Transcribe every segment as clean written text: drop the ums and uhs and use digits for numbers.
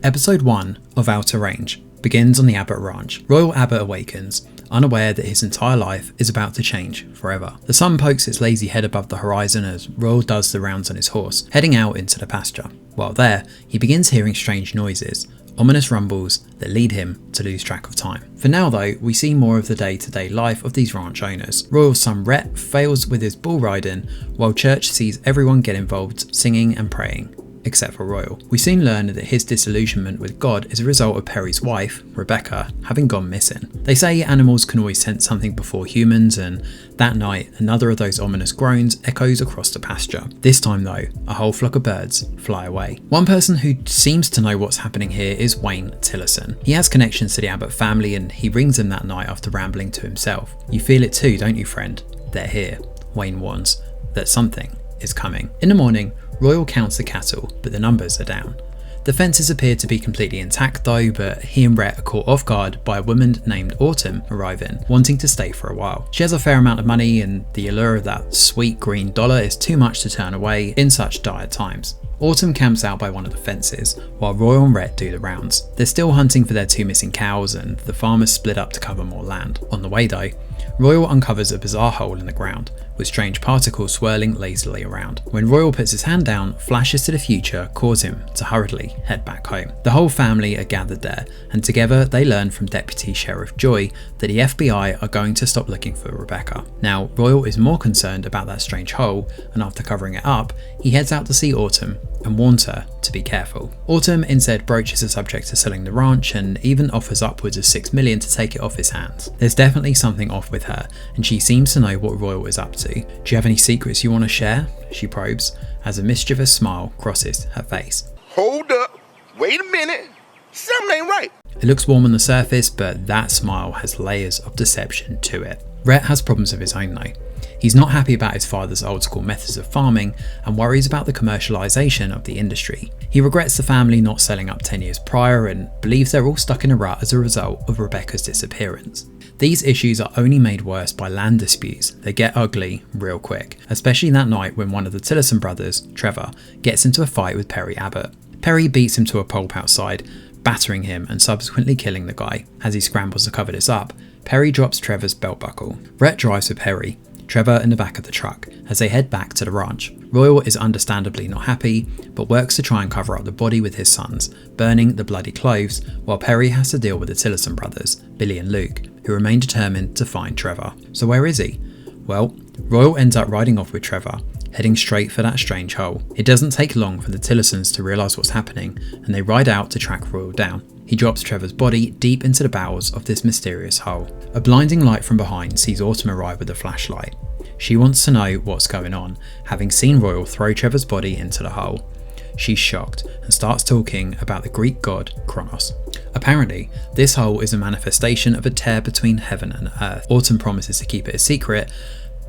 Episode 1 of Outer Range begins on the Abbott Ranch. Royal Abbott awakens, unaware that his entire life is about to change forever. The sun pokes its lazy head above the horizon as Royal does the rounds on his horse, heading out into the pasture. While there, he begins hearing strange noises, ominous rumbles that lead him to lose track of time. For now though, we see more of the day-to-day life of these ranch owners. Royal's son Rhett fails with his bull riding, while Church sees everyone get involved singing and praying, except for Royal. We soon learn that his disillusionment with God is a result of Perry's wife, Rebecca, having gone missing. They say animals can always sense something before humans, and that night another of those ominous groans echoes across the pasture. This time though, a whole flock of birds fly away. One person who seems to know what's happening here is Wayne Tillerson. He has connections to the Abbott family and he rings them that night after rambling to himself. "You feel it too, don't you, friend? They're here," Wayne warns, that something is coming. In the morning, Royal counts the cattle, but the numbers are down. The fences appear to be completely intact though, but he and Rhett are caught off guard by a woman named Autumn arriving, wanting to stay for a while. She has a fair amount of money and the allure of that sweet green dollar is too much to turn away in such dire times. Autumn camps out by one of the fences, while Royal and Rhett do the rounds. They're still hunting for their 2 missing cows and the farmers split up to cover more land. On the way though, Royal uncovers a bizarre hole in the ground, with strange particles swirling lazily around. When Royal puts his hand down, flashes to the future cause him to hurriedly head back home. The whole family are gathered there, and together they learn from Deputy Sheriff Joy that the FBI are going to stop looking for Rebecca. Now, Royal is more concerned about that strange hole, and after covering it up, he heads out to see Autumn and warns her to be careful. Autumn instead broaches the subject to selling the ranch and even offers upwards of $6 million to take it off his hands. There's definitely something off with her, and she seems to know what Royal is up to. "Do you have any secrets you want to share?" she probes, as a mischievous smile crosses her face. Hold up, wait a minute, something ain't right. It looks warm on the surface, but that smile has layers of deception to it. Rhett has problems of his own though. He's not happy about his father's old school methods of farming and worries about the commercialisation of the industry. He regrets the family not selling up 10 years prior and believes they're all stuck in a rut as a result of Rebecca's disappearance. These issues are only made worse by land disputes that get ugly real quick, especially that night when one of the Tillerson brothers, Trevor, gets into a fight with Perry Abbott. Perry beats him to a pulp outside, battering him and subsequently killing the guy. As he scrambles to cover this up, Perry drops Trevor's belt buckle. Rhett drives with Perry, Trevor in the back of the truck, as they head back to the ranch. Royal is understandably not happy, but works to try and cover up the body with his sons, burning the bloody clothes, while Perry has to deal with the Tillerson brothers, Billy and Luke, who remain determined to find Trevor. So where is he? Well, Royal ends up riding off with Trevor, heading straight for that strange hole. It doesn't take long for the Tillersons to realise what's happening, and they ride out to track Royal down. He drops Trevor's body deep into the bowels of this mysterious hole. A blinding light from behind sees Autumn arrive with a flashlight. She wants to know what's going on, having seen Royal throw Trevor's body into the hole. She's shocked and starts talking about the Greek god Kronos. Apparently, this hole is a manifestation of a tear between heaven and earth. Autumn promises to keep it a secret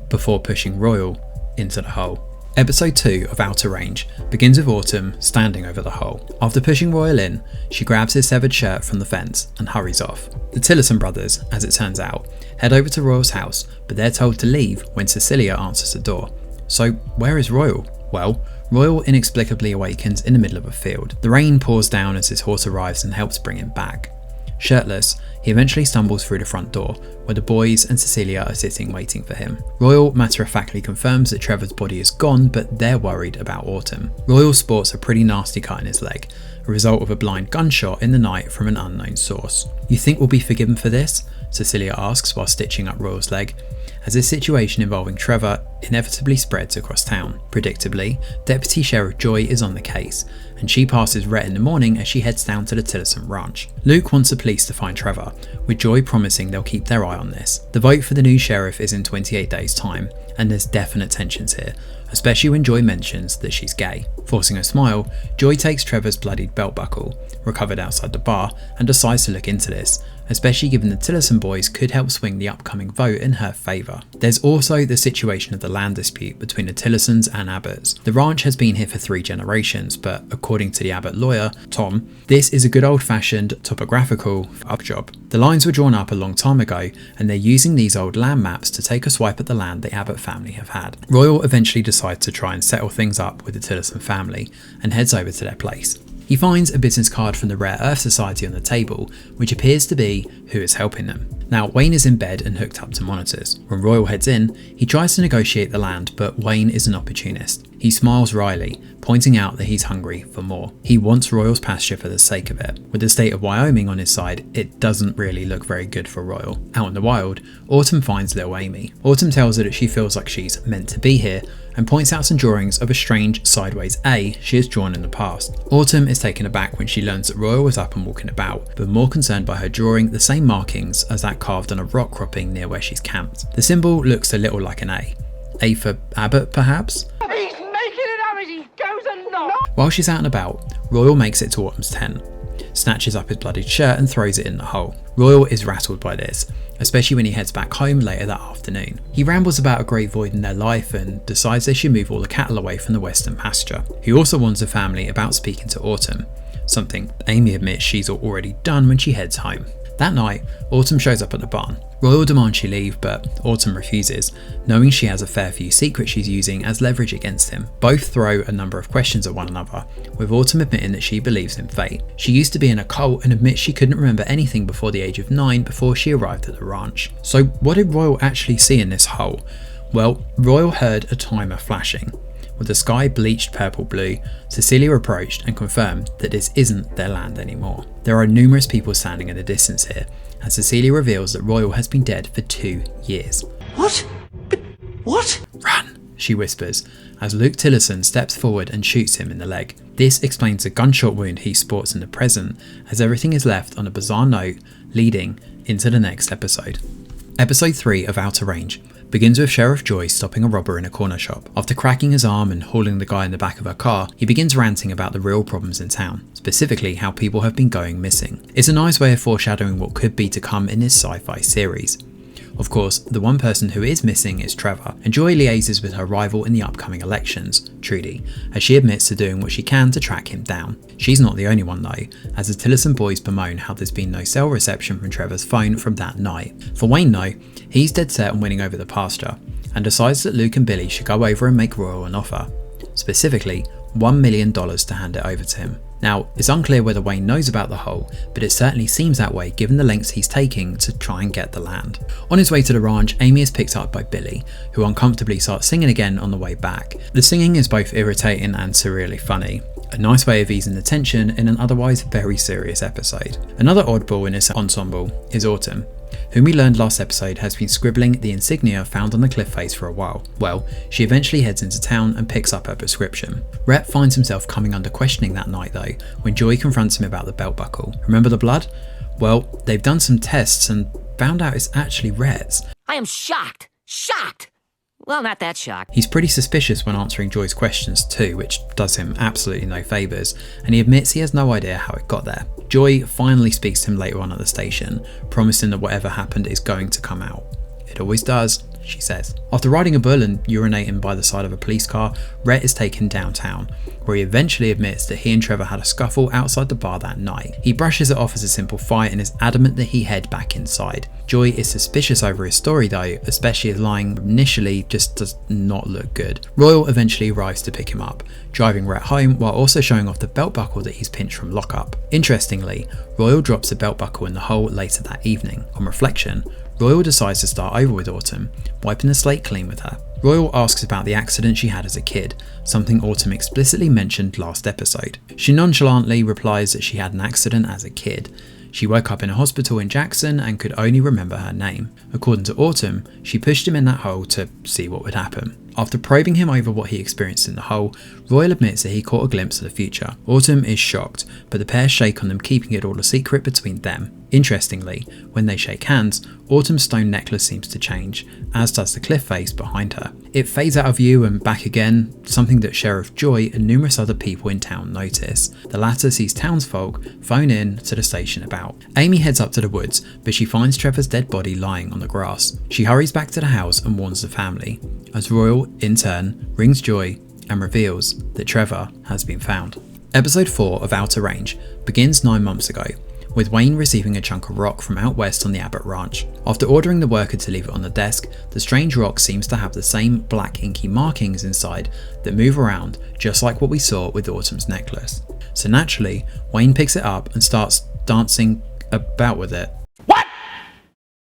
before pushing Royal into the hole. Episode 2 of Outer Range begins with Autumn standing over the hole. After pushing Royal in, she grabs his severed shirt from the fence and hurries off. The Tillerson brothers, as it turns out, head over to Royal's house, but they're told to leave when Cecilia answers the door. So where is Royal? Well, Royal inexplicably awakens in the middle of a field. The rain pours down as his horse arrives and helps bring him back. Shirtless, he eventually stumbles through the front door, where the boys and Cecilia are sitting waiting for him. Royal matter-of-factly confirms that Trevor's body is gone, but they're worried about Autumn. Royal sports a pretty nasty cut in his leg, a result of a blind gunshot in the night from an unknown source. "You think we'll be forgiven for this?" Cecilia asks while stitching up Royal's leg, as this situation involving Trevor inevitably spreads across town. Predictably, Deputy Sheriff Joy is on the case, and she passes Rhett in the morning as she heads down to the Tillerson ranch. Luke wants the police to find Trevor, with Joy promising they'll keep their eye on this. The vote for the new sheriff is in 28 days' time, and there's definite tensions here, especially when Joy mentions that she's gay. Forcing a smile, Joy takes Trevor's bloodied belt buckle, recovered outside the bar, and decides to look into this, especially given the Tillerson boys could help swing the upcoming vote in her favour. There's also the situation of the land dispute between the Tillersons and Abbotts. The ranch has been here for 3 generations, but according to the Abbott lawyer, Tom, this is a good old-fashioned topographical up job. The lines were drawn up a long time ago, and they're using these old land maps to take a swipe at the land the Abbott family have had. Royal eventually decides to try and settle things up with the Tillerson family, and heads over to their place. He finds a business card from the Rare Earth Society on the table, which appears to be who is helping them. Now, Wayne is in bed and hooked up to monitors. When Royal heads in, he tries to negotiate the land, but Wayne is an opportunist. He smiles wryly, pointing out that he's hungry for more. He wants Royal's pasture for the sake of it. With the state of Wyoming on his side, it doesn't really look very good for Royal. Out in the wild, Autumn finds little Amy. Autumn tells her that she feels like she's meant to be here, and points out some drawings of a strange sideways A she has drawn in the past. Autumn is taken aback when she learns that Royal was up and walking about, but more concerned by her drawing the same markings as that carved on a rock cropping near where she's camped. The symbol looks a little like an A. A for Abbott, perhaps? He's making it up as he goes along! While she's out and about, Royal makes it to Autumn's tent, snatches up his bloodied shirt and throws it in the hole. Royal is rattled by this, especially when he heads back home later that afternoon. He rambles about a great void in their life and decides they should move all the cattle away from the western pasture. He also warns the family about speaking to Autumn, something Amy admits she's already done when she heads home. That night, Autumn shows up at the barn. Royal demands she leave, but Autumn refuses, knowing she has a fair few secrets she's using as leverage against him. Both throw a number of questions at one another, with Autumn admitting that she believes in fate. She used to be in a cult and admits she couldn't remember anything before the age of 9 before she arrived at the ranch. So what did Royal actually see in this hole? Well, Royal heard a timer flashing. With the sky bleached purple blue, Cecilia approached and confirmed that this isn't their land anymore. There are numerous people standing in the distance here, and Cecilia reveals that Royal has been dead for 2 years. What? But what? Run, she whispers, as Luke Tillerson steps forward and shoots him in the leg. This explains the gunshot wound he sports in the present, as everything is left on a bizarre note leading into the next episode. Episode 3 of Outer Range begins with Sheriff Joy stopping a robber in a corner shop. After cracking his arm and hauling the guy in the back of her car, he begins ranting about the real problems in town, specifically how people have been going missing. It's a nice way of foreshadowing what could be to come in this sci-fi series. Of course, the one person who is missing is Trevor, and Joy liaises with her rival in the upcoming elections, Trudy, as she admits to doing what she can to track him down. She's not the only one though, as the Tillerson boys bemoan how there's been no cell reception from Trevor's phone from that night. For Wayne though, he's dead set on winning over the pasture, and decides that Luke and Billy should go over and make Royal an offer, specifically $1 million to hand it over to him. Now, it's unclear whether Wayne knows about the hole, but it certainly seems that way given the lengths he's taking to try and get the land. On his way to the ranch, Amy is picked up by Billy, who uncomfortably starts singing again on the way back. The singing is both irritating and surreally funny, a nice way of easing the tension in an otherwise very serious episode. Another oddball in this ensemble is Autumn, whom we learned last episode has been scribbling the insignia found on the cliff face for a while. Well, she eventually heads into town and picks up her prescription. Rhett finds himself coming under questioning that night though, when Joy confronts him about the belt buckle. Remember the blood? Well, they've done some tests and found out it's actually Rhett's. I am shocked. Shocked. Well, not that shocked. He's pretty suspicious when answering Joy's questions too, which does him absolutely no favours, and he admits he has no idea how it got there. Joy finally speaks to him later on at the station, promising that whatever happened is going to come out. It always does, she says. After riding a bull and urinating by the side of a police car, Rhett is taken downtown, where he eventually admits that he and Trevor had a scuffle outside the bar that night. He brushes it off as a simple fight and is adamant that he head back inside. Joy is suspicious over his story though, especially as lying initially just does not look good. Royal eventually arrives to pick him up, driving Rhett home while also showing off the belt buckle that he's pinched from lockup. Interestingly, Royal drops the belt buckle in the hole later that evening. On reflection, Royal decides to start over with Autumn, wiping the slate clean with her. Royal asks about the accident she had as a kid, something Autumn explicitly mentioned last episode. She nonchalantly replies that she had an accident as a kid. She woke up in a hospital in Jackson and could only remember her name. According to Autumn, she pushed him in that hole to see what would happen. After probing him over what he experienced in the hole, Royal admits that he caught a glimpse of the future. Autumn is shocked, but the pair shake on them keeping it all a secret between them. Interestingly, when they shake hands, Autumn's stone necklace seems to change, as does the cliff face behind her. It fades out of view and back again, something that Sheriff Joy and numerous other people in town notice. The latter sees townsfolk phone in to the station about. Amy heads up to the woods, but she finds Trevor's dead body lying on the grass. She hurries back to the house and warns the family, as Royal, in turn, rings Joy and reveals that Trevor has been found. Episode 4 of Outer Range begins 9 months ago, with Wayne receiving a chunk of rock from out west on the Abbott Ranch. After ordering the worker to leave it on the desk, the strange rock seems to have the same black inky markings inside that move around, just like what we saw with Autumn's necklace. So naturally, Wayne picks it up and starts dancing about with it. What?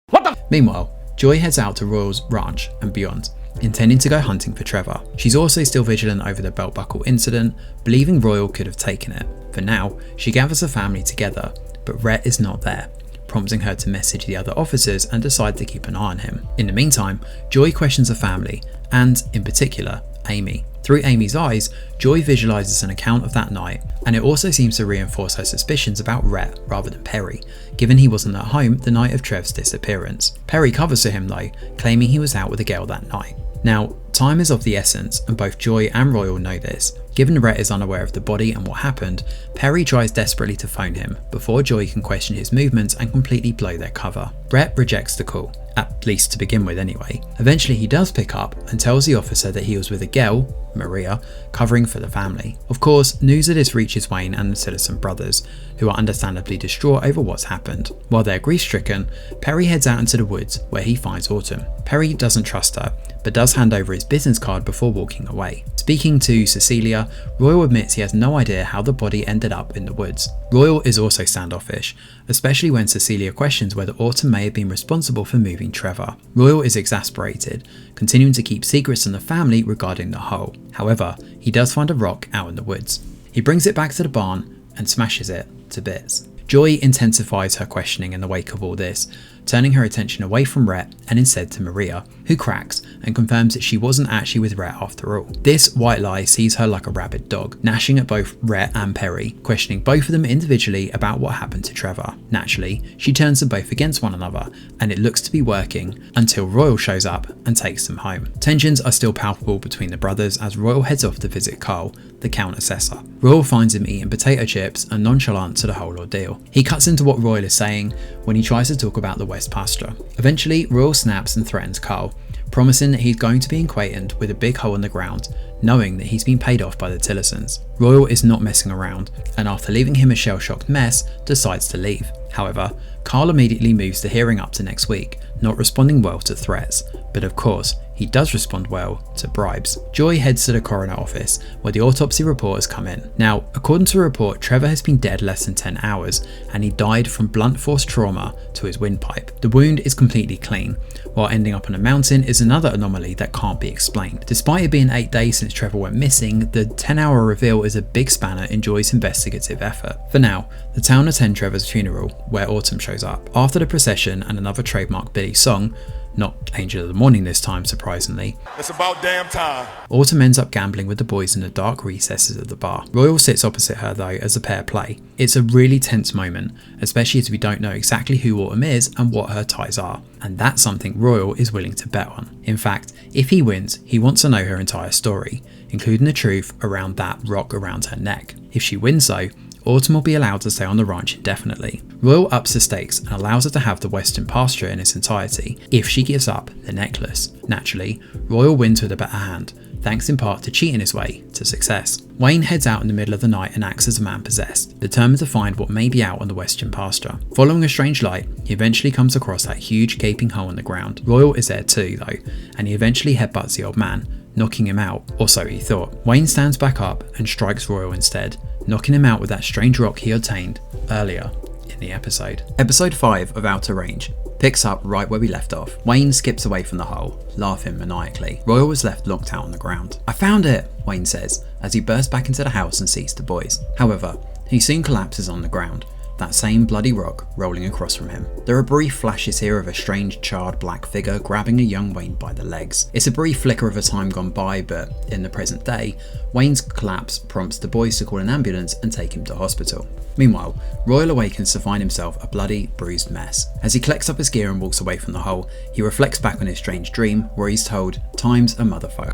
What the? Meanwhile, Joy heads out to Royal's ranch and beyond, intending to go hunting for Trevor. She's also still vigilant over the belt buckle incident, believing Royal could have taken it. For now, she gathers her family together, but Rhett is not there, prompting her to message the other officers and decide to keep an eye on him. In the meantime, Joy questions her family, and, in particular, Amy. Through Amy's eyes, Joy visualizes an account of that night, and it also seems to reinforce her suspicions about Rhett rather than Perry, given he wasn't at home the night of Trev's disappearance. Perry covers for him though, claiming he was out with a girl that night. Now, time is of the essence, and both Joy and Royal know this. Given Rhett is unaware of the body and what happened, Perry tries desperately to phone him before Joy can question his movements and completely blow their cover. Rhett rejects the call, at least to begin with anyway. Eventually he does pick up and tells the officer that he was with a girl, Maria, covering for the family. Of course, news of this reaches Wayne and the Citizen brothers, who are understandably distraught over what's happened. While they're grief-stricken, Perry heads out into the woods where he finds Autumn. Perry doesn't trust her, but does hand over his business card before walking away. Speaking to Cecilia, Royal admits he has no idea how the body ended up in the woods. Royal is also standoffish, especially when Cecilia questions whether Autumn may have been responsible for moving Trevor. Royal is exasperated, continuing to keep secrets from the family regarding the hole. However, he does find a rock out in the woods. He brings it back to the barn and smashes it to bits. Joy intensifies her questioning in the wake of all this, turning her attention away from Rhett and instead to Maria, who cracks and confirms that she wasn't actually with Rhett after all. This white lie sees her like a rabid dog, gnashing at both Rhett and Perry, questioning both of them individually about what happened to Trevor. Naturally, she turns them both against one another, and it looks to be working until Royal shows up and takes them home. Tensions are still palpable between the brothers as Royal heads off to visit Carl, the Count Assessor. Royal finds him eating potato chips and nonchalant to the whole ordeal. He cuts into what Royal is saying when he tries to talk about the West pasture. Eventually, Royal snaps and threatens Carl, promising that he's going to be acquainted with a big hole in the ground, knowing that he's been paid off by the Tillisons. Royal is not messing around, and after leaving him a shell-shocked mess, decides to leave. However, Carl immediately moves the hearing up to next week, not responding well to threats, but of course, he does respond well to bribes. Joy heads to the coroner office, where the autopsy report has come in. Now, according to the report, Trevor has been dead less than 10 hours, and he died from blunt force trauma to his windpipe. The wound is completely clean, while ending up on a mountain is another anomaly that can't be explained. Despite it being 8 days since Trevor went missing, the 10-hour reveal is a big spanner in Joy's investigative effort. For now, the town attend Trevor's funeral, where Autumn shows up. After the procession and another trademark Billy song, not Angel of the Morning this time, surprisingly. It's about damn time. Autumn ends up gambling with the boys in the dark recesses of the bar. Royal sits opposite her though as the pair play. It's a really tense moment, especially as we don't know exactly who Autumn is and what her ties are. And that's something Royal is willing to bet on. In fact, if he wins, he wants to know her entire story, including the truth around that rock around her neck. If she wins though, Autumn will be allowed to stay on the ranch indefinitely. Royal ups the stakes and allows her to have the western pasture in its entirety if she gives up the necklace. Naturally, Royal wins with a better hand, thanks in part to cheating his way to success. Wayne heads out in the middle of the night and acts as a man possessed, determined to find what may be out on the western pasture. Following a strange light, he eventually comes across that huge gaping hole in the ground. Royal is there too though, and he eventually headbutts the old man, knocking him out, or so he thought. Wayne stands back up and strikes Royal instead, knocking him out with that strange rock he obtained earlier in the episode. Episode 5 of Outer Range picks up right where we left off. Wayne skips away from the hole, laughing maniacally. Royal was left locked out on the ground. "I found it," Wayne says, as he bursts back into the house and sees the boys. However, he soon collapses on the ground, that same bloody rock rolling across from him. There are brief flashes here of a strange charred black figure grabbing a young Wayne by the legs. It's a brief flicker of a time gone by, but in the present day, Wayne's collapse prompts the boys to call an ambulance and take him to hospital. Meanwhile, Royal awakens to find himself a bloody, bruised mess. As he collects up his gear and walks away from the hole, he reflects back on his strange dream where he's told, "Time's a motherfucker."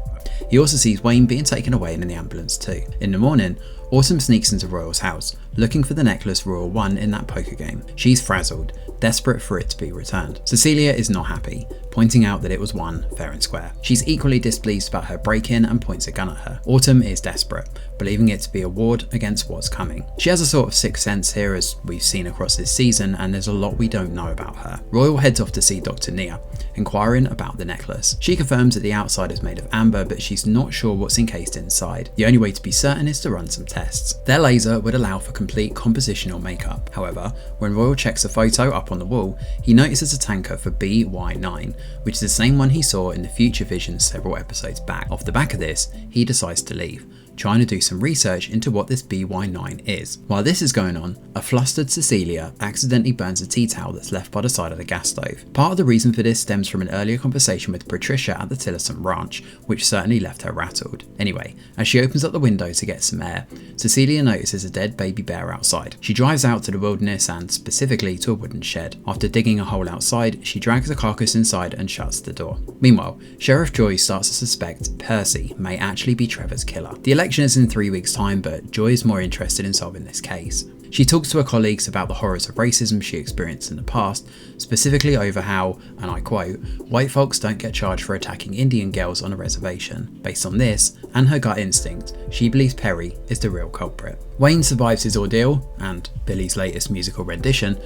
He also sees Wayne being taken away in the ambulance too. In the morning, Autumn sneaks into Royal's house, looking for the necklace Royal won in that poker game. She's frazzled, desperate for it to be returned. Cecilia is not happy, pointing out that it was won fair and square. She's equally displeased about her break-in and points a gun at her. Autumn is desperate, believing it to be a ward against what's coming. She has a sort of sixth sense here, as we've seen across this season, and there's a lot we don't know about her. Royal heads off to see Dr. Nia, inquiring about the necklace. She confirms that the outside is made of amber, but she's not sure what's encased inside. The only way to be certain is to run some tests. Their laser would allow for complete compositional makeup. However, when Royal checks a photo up on the wall, he notices a tanker for BY9, which is the same one he saw in the future vision several episodes back. Off the back of this, he decides to leave, trying to do some research into what this BY9 is. While this is going on, a flustered Cecilia accidentally burns a tea towel that's left by the side of the gas stove. Part of the reason for this stems from an earlier conversation with Patricia at the Tillerson Ranch, which certainly left her rattled. Anyway, as she opens up the window to get some air, Cecilia notices a dead baby bear outside. She drives out to the wilderness and specifically to a wooden shed. After digging a hole outside, she drags the carcass inside and shuts the door. Meanwhile, Sheriff Joy starts to suspect Percy may actually be Trevor's killer. The election is in 3 weeks' time, but Joy is more interested in solving this case. She talks to her colleagues about the horrors of racism she experienced in the past, specifically over how, and I quote, white folks don't get charged for attacking Indian girls on a reservation. Based on this, and her gut instinct, she believes Perry is the real culprit. Wayne survives his ordeal, and Billy's latest musical rendition,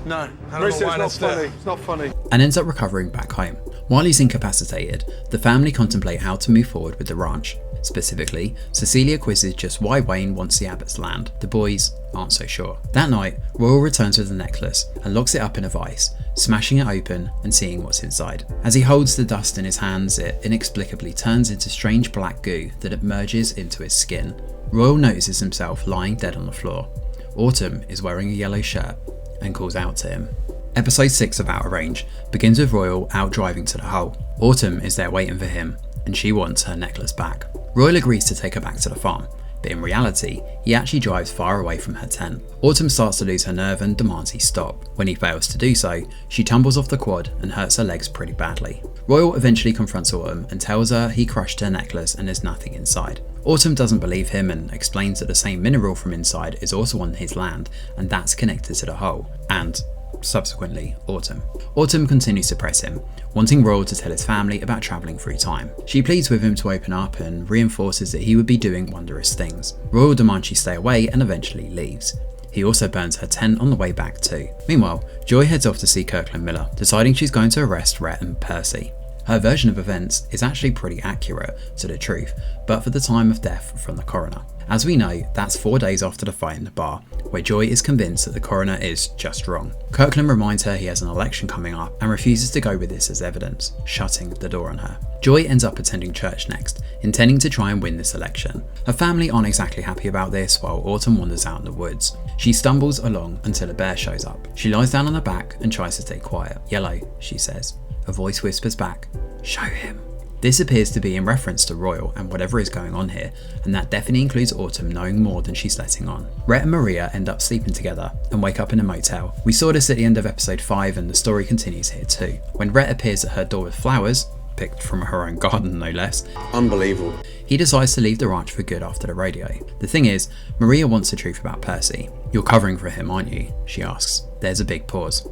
No, it's not funny. It's not funny. and ends up recovering back home. While he's incapacitated, the family contemplate how to move forward with the ranch. Specifically, Cecilia quizzes just why Wayne wants the Abbott's land. The boys aren't so sure. That night, Royal returns with the necklace and locks it up in a vice, smashing it open and seeing what's inside. As he holds the dust in his hands, it inexplicably turns into strange black goo that emerges into his skin. Royal notices himself lying dead on the floor. Autumn is wearing a yellow shirt and calls out to him. Episode 6 of Outer Range begins with Royal out driving to the hull. Autumn is there waiting for him, and she wants her necklace back. Royal agrees to take her back to the farm, but in reality, he actually drives far away from her tent. Autumn starts to lose her nerve and demands he stop. When he fails to do so, she tumbles off the quad and hurts her legs pretty badly. Royal eventually confronts Autumn and tells her he crushed her necklace and there's nothing inside. Autumn doesn't believe him and explains that the same mineral from inside is also on his land, and that's connected to the hull, and subsequently Autumn. Autumn continues to press him, wanting Royal to tell his family about travelling through time. She pleads with him to open up and reinforces that he would be doing wondrous things. Royal demands she stay away and eventually leaves. He also burns her tent on the way back too. Meanwhile, Joy heads off to see Kirkland Miller, deciding she's going to arrest Rhett and Percy. Her version of events is actually pretty accurate to the truth, but for the time of death from the coroner. As we know, that's 4 days after the fight in the bar, where Joy is convinced that the coroner is just wrong. Kirkland reminds her he has an election coming up and refuses to go with this as evidence, shutting the door on her. Joy ends up attending church next, intending to try and win this election. Her family aren't exactly happy about this, while Autumn wanders out in the woods. She stumbles along until a bear shows up. She lies down on her back and tries to stay quiet. "Yellow," she says. A voice whispers back, "Show him." This appears to be in reference to Royal and whatever is going on here, and that definitely includes Autumn knowing more than she's letting on. Rhett and Maria end up sleeping together and wake up in a motel. We saw this at the end of episode 5 and the story continues here too. When Rhett appears at her door with flowers, picked from her own garden no less, Unbelievable. he decides to leave the ranch for good after the radio. The thing is, Maria wants the truth about Percy. "You're covering for him, aren't you?" she asks. There's a big pause.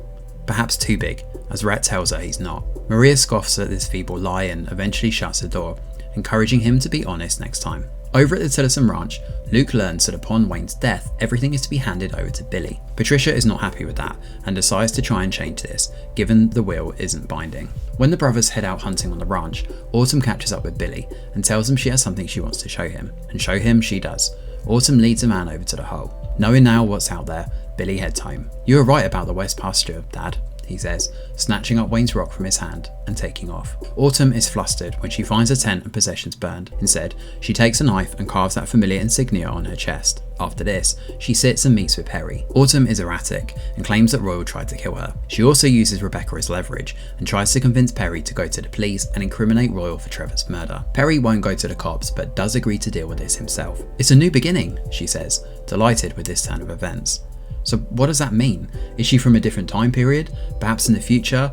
Perhaps too big, as Rhett tells her he's not. Maria scoffs at this feeble lie and eventually shuts the door, encouraging him to be honest next time. Over at the Tillerson Ranch, Luke learns that upon Wayne's death, everything is to be handed over to Billy. Patricia is not happy with that and decides to try and change this, given the will isn't binding. When the brothers head out hunting on the ranch, Autumn catches up with Billy and tells him she has something she wants to show him, and show him she does. Autumn leads a man over to the hole. Knowing now what's out there, Billy heads home. "You were right about the west pasture, Dad," he says, snatching up Wayne's rock from his hand and taking off. Autumn is flustered when she finds her tent and possessions burned. Instead, she takes a knife and carves that familiar insignia on her chest. After this, she sits and meets with Perry. Autumn is erratic and claims that Royal tried to kill her. She also uses Rebecca as leverage and tries to convince Perry to go to the police and incriminate Royal for Trevor's murder. Perry won't go to the cops but does agree to deal with this himself. "It's a new beginning," she says, delighted with this turn of events. So what does that mean? Is she from a different time period? Perhaps in the future?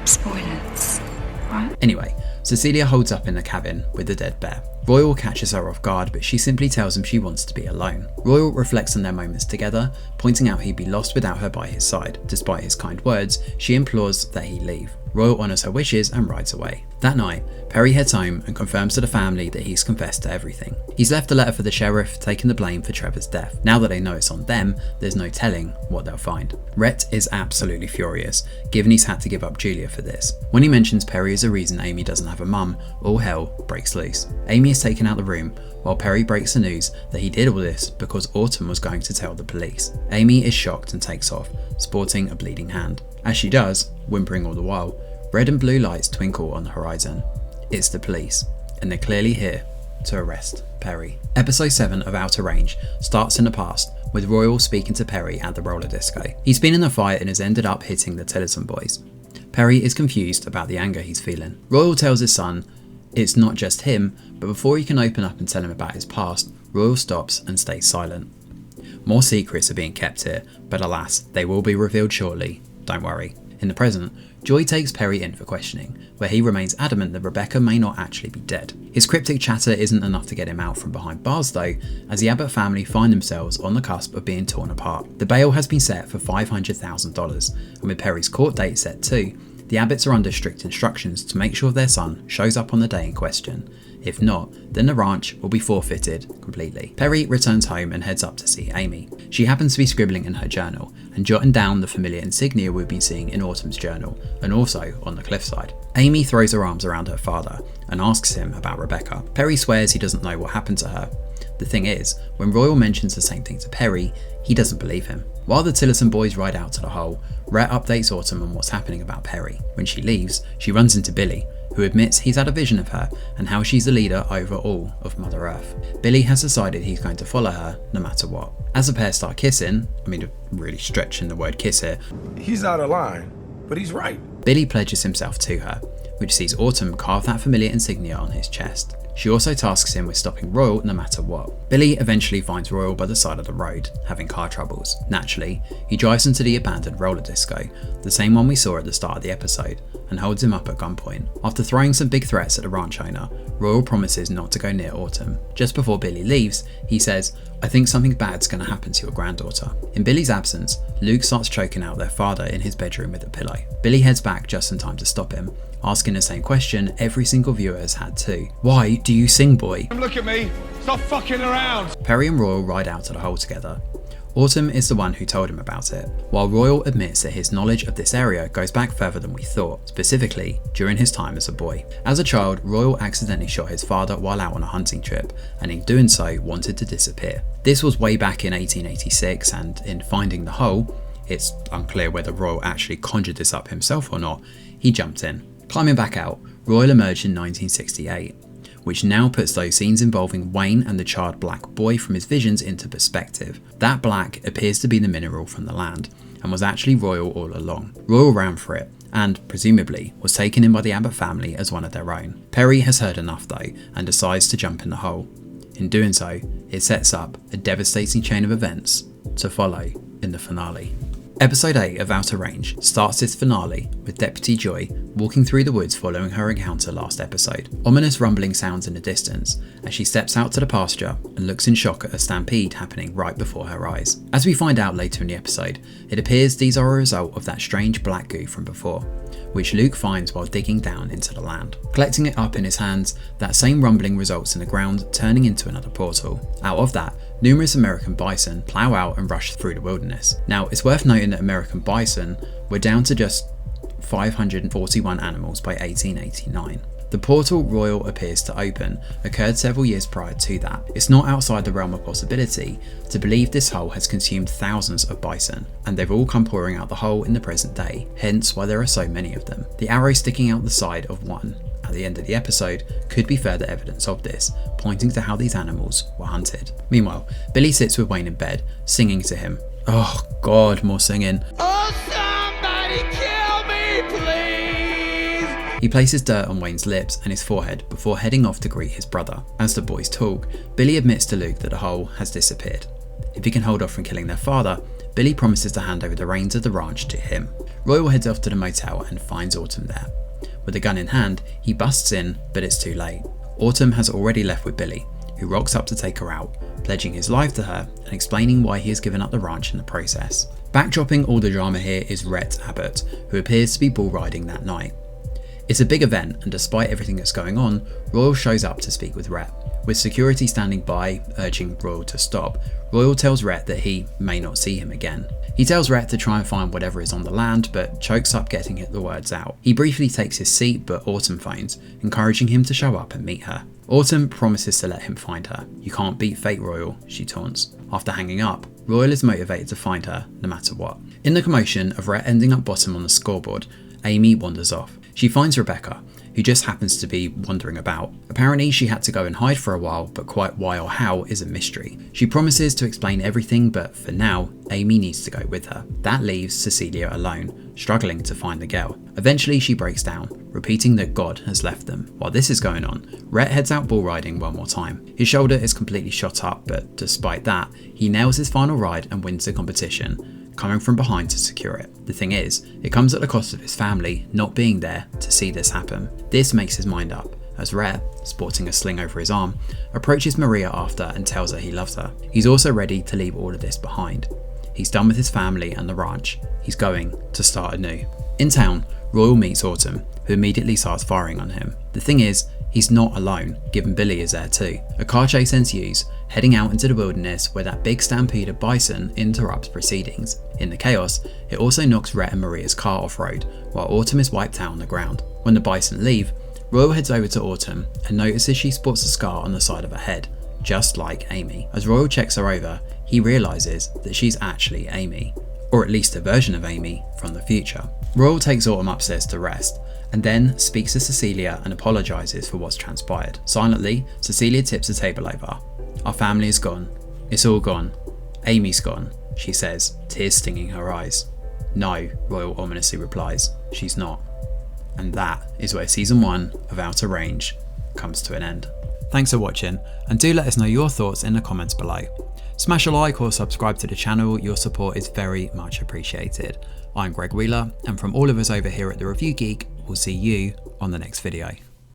Spoilers. What? Anyway, Cecilia holds up in the cabin with the dead bear. Royal catches her off guard, but she simply tells him she wants to be alone. Royal reflects on their moments together, pointing out he'd be lost without her by his side. Despite his kind words, she implores that he leave. Royal honours her wishes and rides away. That night, Perry heads home and confirms to the family that he's confessed to everything. He's left a letter for the sheriff, taking the blame for Trevor's death. Now that they know it's on them, there's no telling what they'll find. Rhett is absolutely furious, given he's had to give up Julia for this. When he mentions Perry is the reason Amy doesn't have a mum, all hell breaks loose. Amy is taken out the room, while Perry breaks the news that he did all this because Autumn was going to tell the police. Amy is shocked and takes off, sporting a bleeding hand. As she does, whimpering all the while, red and blue lights twinkle on the horizon. It's the police, and they're clearly here to arrest Perry. Episode 7 of Outer Range starts in the past, with Royal speaking to Perry at the roller disco. He's been in a fight and has ended up hitting the Tillerson boys. Perry is confused about the anger he's feeling. Royal tells his son it's not just him, but before he can open up and tell him about his past, Royal stops and stays silent. More secrets are being kept here, but alas, they will be revealed shortly, don't worry. In the present, Joy takes Perry in for questioning, where he remains adamant that Rebecca may not actually be dead. His cryptic chatter isn't enough to get him out from behind bars though, as the Abbott family find themselves on the cusp of being torn apart. The bail has been set for $500,000, and with Perry's court date set too, the Abbotts are under strict instructions to make sure their son shows up on the day in question. If not, then the ranch will be forfeited completely. Perry returns home and heads up to see Amy. She happens to be scribbling in her journal and jotting down the familiar insignia we've been seeing in Autumn's journal and also on the cliffside. Amy throws her arms around her father and asks him about Rebecca. Perry swears he doesn't know what happened to her. The thing is, when Royal mentions the same thing to Perry, he doesn't believe him. While the Tillerson boys ride out to the hole, Rhett updates Autumn on what's happening about Perry. When she leaves, she runs into Billy, who admits he's had a vision of her and how she's the leader over all of Mother Earth. Billy has decided he's going to follow her no matter what. As the pair start kissing, really stretching the word kiss here, He's out of line, but he's right. Billy pledges himself to her, which sees Autumn carve that familiar insignia on his chest. She also tasks him with stopping Royal no matter what. Billy eventually finds Royal by the side of the road, having car troubles. Naturally, he drives into the abandoned roller disco, the same one we saw at the start of the episode, and holds him up at gunpoint. After throwing some big threats at the ranch owner, Royal promises not to go near Autumn. Just before Billy leaves, he says, "I think something bad's going to happen to your granddaughter." In Billy's absence, Luke starts choking out their father in his bedroom with a pillow. Billy heads back just in time to stop him, asking the same question every single viewer has had too. "Why do you sing, boy?" Look at me. Stop fucking around. Perry and Royal ride out to the hole together. Autumn is the one who told him about it, while Royal admits that his knowledge of this area goes back further than we thought, specifically during his time as a boy. As a child, Royal accidentally shot his father while out on a hunting trip, and in doing so wanted to disappear. This was way back in 1886, and in finding the hole, it's unclear whether Royal actually conjured this up himself or not, he jumped in. Climbing back out, Royal emerged in 1968, which now puts those scenes involving Wayne and the charred black boy from his visions into perspective. That black appears to be the mineral from the land, and was actually Royal all along. Royal ran for it, and, presumably, was taken in by the Abbott family as one of their own. Perry has heard enough though, and decides to jump in the hole. In doing so, it sets up a devastating chain of events to follow in the finale. Episode 8 of Outer Range starts its finale with Deputy Joy walking through the woods following her encounter last episode. Ominous rumbling sounds in the distance as she steps out to the pasture and looks in shock at a stampede happening right before her eyes. As we find out later in the episode, it appears these are a result of that strange black goo from before, which Luke finds while digging down into the land. Collecting it up in his hands, that same rumbling results in the ground turning into another portal. Out of that, numerous American bison plow out and rush through the wilderness. Now, it's worth noting that American bison were down to just 541 animals by 1889. The portal Royal appears to open occurred several years prior to that. It's not outside the realm of possibility to believe this hole has consumed thousands of bison, and they've all come pouring out the hole in the present day, hence why there are so many of them. The arrow sticking out the side of one at the end of the episode could be further evidence of this, pointing to how these animals were hunted. Meanwhile, Billy sits with Wayne in bed, singing to him. Oh god, more singing. Oh, somebody kill me, please! He places dirt on Wayne's lips and his forehead before heading off to greet his brother. As the boys talk, Billy admits to Luke that the hole has disappeared. If he can hold off from killing their father, Billy promises to hand over the reins of the ranch to him. Royal heads off to the motel and finds Autumn there. With a gun in hand, he busts in, but it's too late. Autumn has already left with Billy, who rocks up to take her out, pledging his life to her and explaining why he has given up the ranch in the process. Backdropping all the drama here is Rhett Abbott, who appears to be bull riding that night. It's a big event, and despite everything that's going on, Royal shows up to speak with Rhett. With security standing by, urging Royal to stop, Royal tells Rhett that he may not see him again. He tells Rhett to try and find whatever is on the land, but chokes up getting the words out. He briefly takes his seat, but Autumn phones, encouraging him to show up and meet her. Autumn promises to let him find her. "You can't beat fate, Royal," she taunts. After hanging up, Royal is motivated to find her, no matter what. In the commotion of Rhett ending up bottom on the scoreboard, Amy wanders off. She finds Rebecca, who just happens to be wandering about. Apparently she had to go and hide for a while, but quite why or how is a mystery. She promises to explain everything, but for now, Amy needs to go with her. That leaves Cecilia alone, struggling to find the girl. Eventually she breaks down, repeating that God has left them. While this is going on, Rhett heads out bull riding one more time. His shoulder is completely shot up, but despite that, he nails his final ride and wins the competition, coming from behind to secure it. The thing is, it comes at the cost of his family not being there to see this happen. This makes his mind up, as Rhett, sporting a sling over his arm, approaches Maria after and tells her he loves her. He's also ready to leave all of this behind. He's done with his family and the ranch. He's going to start anew. In town, Royal meets Autumn, who immediately starts firing on him. The thing is, he's not alone, given Billy is there too. A car chase ensues, heading out into the wilderness where that big stampede of bison interrupts proceedings. In the chaos, it also knocks Rhett and Maria's car off-road, while Autumn is wiped out on the ground. When the bison leave, Royal heads over to Autumn and notices she sports a scar on the side of her head, just like Amy. As Royal checks her over, he realises that she's actually Amy, or at least a version of Amy from the future. Royal takes Autumn upstairs to rest, and then speaks to Cecilia and apologises for what's transpired. Silently, Cecilia tips the table over. "Our family is gone. It's all gone. Amy's gone," she says, tears stinging her eyes. "No," Royal ominously replies, "she's not." And that is where season 1 of Outer Range comes to an end. Thanks for watching, and do let us know your thoughts in the comments below. Smash a like or subscribe to the channel, your support is very much appreciated. I'm Greg Wheeler, and from all of us over here at The Review Geek, we'll see you on the next video.